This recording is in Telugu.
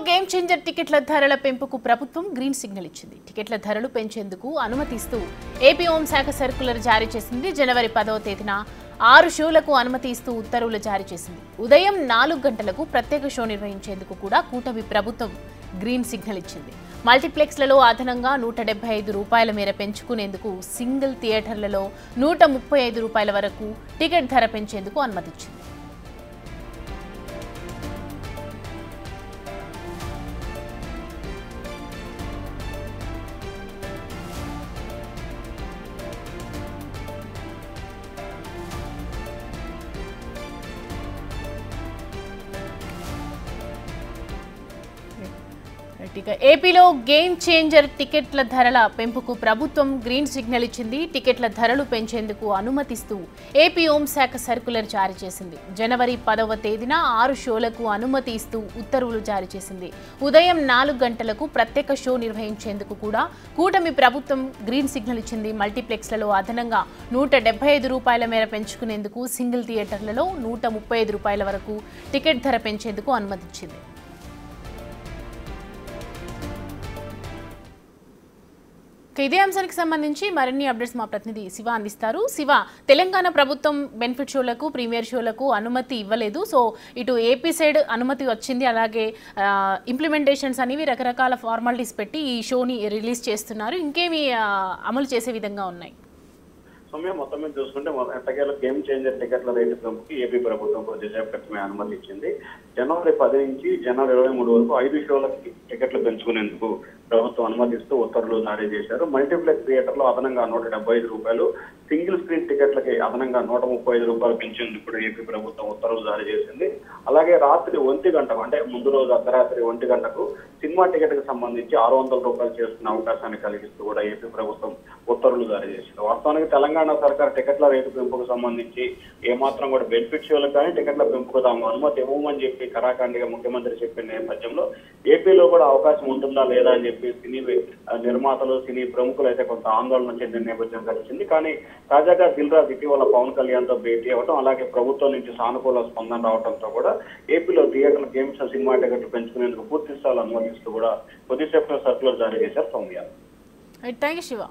గేమ్ చేంజర్ టికెట్ల ధరల పెంపుకు ప్రభుత్వం గ్రీన్ సిగ్నల్ ఇచ్చింది. టికెట్ల ధరలు పెంచేందుకు అనుమతిస్తూ ఏపీ హోంశాఖ సర్కులర్ జారీ చేసింది. జనవరి 10వ తేదీన 6 షోలకు అనుమతి ఇస్తూ ఉత్తర్వులు జారీ చేసింది. ఉదయం 4 గంటలకు ప్రత్యేక షో నిర్వహించేందుకు కూడా కూటమి ప్రభుత్వం గ్రీన్ సిగ్నల్ ఇచ్చింది. మల్టీప్లెక్స్లలో అదనంగా ₹175 మేర పెంచుకునేందుకు, సింగిల్ థియేటర్లలో ₹135 వరకు టికెట్ ధర పెంచేందుకు అనుమతిచ్చింది. ఏపీలో గేమ్ చేంజర్ టికెట్ల ధరల పెంపుకు ప్రభుత్వం గ్రీన్ సిగ్నల్ ఇచ్చింది. టికెట్ల ధరలు పెంచేందుకు అనుమతిస్తూ ఏపీ హోంశాఖ సర్కులర్ జారీ చేసింది. జనవరి 10వ తేదీన 6 షోలకు అనుమతి ఇస్తూ ఉత్తర్వులు జారీ చేసింది. ఉదయం 4 గంటలకు ప్రత్యేక షో నిర్వహించేందుకు కూడా కూటమి ప్రభుత్వం గ్రీన్ సిగ్నల్ ఇచ్చింది. మల్టీప్లెక్స్లలో అదనంగా ₹175 మేర పెంచుకునేందుకు, సింగిల్ థియేటర్లలో ₹135 వరకు టికెట్ ధర పెంచేందుకు అనుమతిచ్చింది. ఇదే అంశానికి సంబంధించి మరిన్ని అప్డేట్స్ మా ప్రతినిధి శివ అందిస్తారు. శివ, తెలంగాణ ప్రభుత్వం బెనిఫిట్ షోలకు, ప్రీమియర్ షోలకు అనుమతి ఇవ్వలేదు. సో ఇటు ఏపీ సైడ్ అనుమతి వచ్చింది. అలాగే ఇంప్లిమెంటేషన్స్ అనేవి రకరకాల ఫార్మాలిటీస్ పెట్టి ఈ షోని రిలీజ్ చేస్తున్నారు. ఇంకేమి అమలు చేసే విధంగా ఉన్నాయి? సమయం మొత్తం మీద చూసుకుంటే ఎట్టకేల గేమ్ చేంజర్ టికెట్ల రేటు పెంపుకి ఏపీ ప్రభుత్వం కొద్దిసేపు క్రితమే అనుమతి ఇచ్చింది. జనవరి 10 నుంచి జనవరి 23 వరకు 5 షోలకి టికెట్లు పెంచుకునేందుకు ప్రభుత్వం అనుమతిస్తూ ఉత్తర్వులు జారీ చేశారు. మల్టీప్లెక్స్ థియేటర్లో అదనంగా ₹175, సింగిల్ స్క్రీన్ టికెట్లకి అదనంగా ₹135 పెంచేందుకు కూడా ఏపీ ప్రభుత్వం ఉత్తర్వులు జారీ చేసింది. అలాగే రాత్రి 1 గంటకు, అంటే ముందు రోజు అర్ధరాత్రి 1 గంటకు సినిమా టికెట్ కి సంబంధించి ₹600 చేసుకునే అవకాశాన్ని కలిగిస్తూ కూడా ఏపీ ప్రభుత్వం ఉత్తర్వులు జారీ చేసింది. వాస్తవానికి తెలంగాణ సర్కార్ టికెట్ల రేటు పెంపుకు సంబంధించి ఏమాత్రం కూడా బెనిఫిట్ షోలకు కానీ టికెట్ల పెంపుకు తాము అనుమతి ఇవ్వమని చెప్పి కరాఖండిగా ముఖ్యమంత్రి చెప్పిన నేపథ్యంలో ఏపీలో కూడా అవకాశం ఉంటుందా లేదా అని చెప్పి సినీ నిర్మాతలు, సినీ ప్రముఖులు అయితే కొంత ఆందోళన చెందిన నేపథ్యం కలిసింది. కానీ తాజాగా దిల్ రాజు ఇటీవల పవన్ కళ్యాణ్ తో భేటీ అవ్వడం, అలాగే ప్రభుత్వం నుంచి సానుకూల స్పందన రావడంతో కూడా ఏపీలో థియేటర్ల గేమ్స్, సినిమా టికెట్లు పెంచుకునేందుకు పూర్తి స్థాయిలో అనుమతిస్తూ కూడా కొద్దిసేపు సర్కులర్ జారీ చేశారు. సౌమ్య. Thank you Shiva.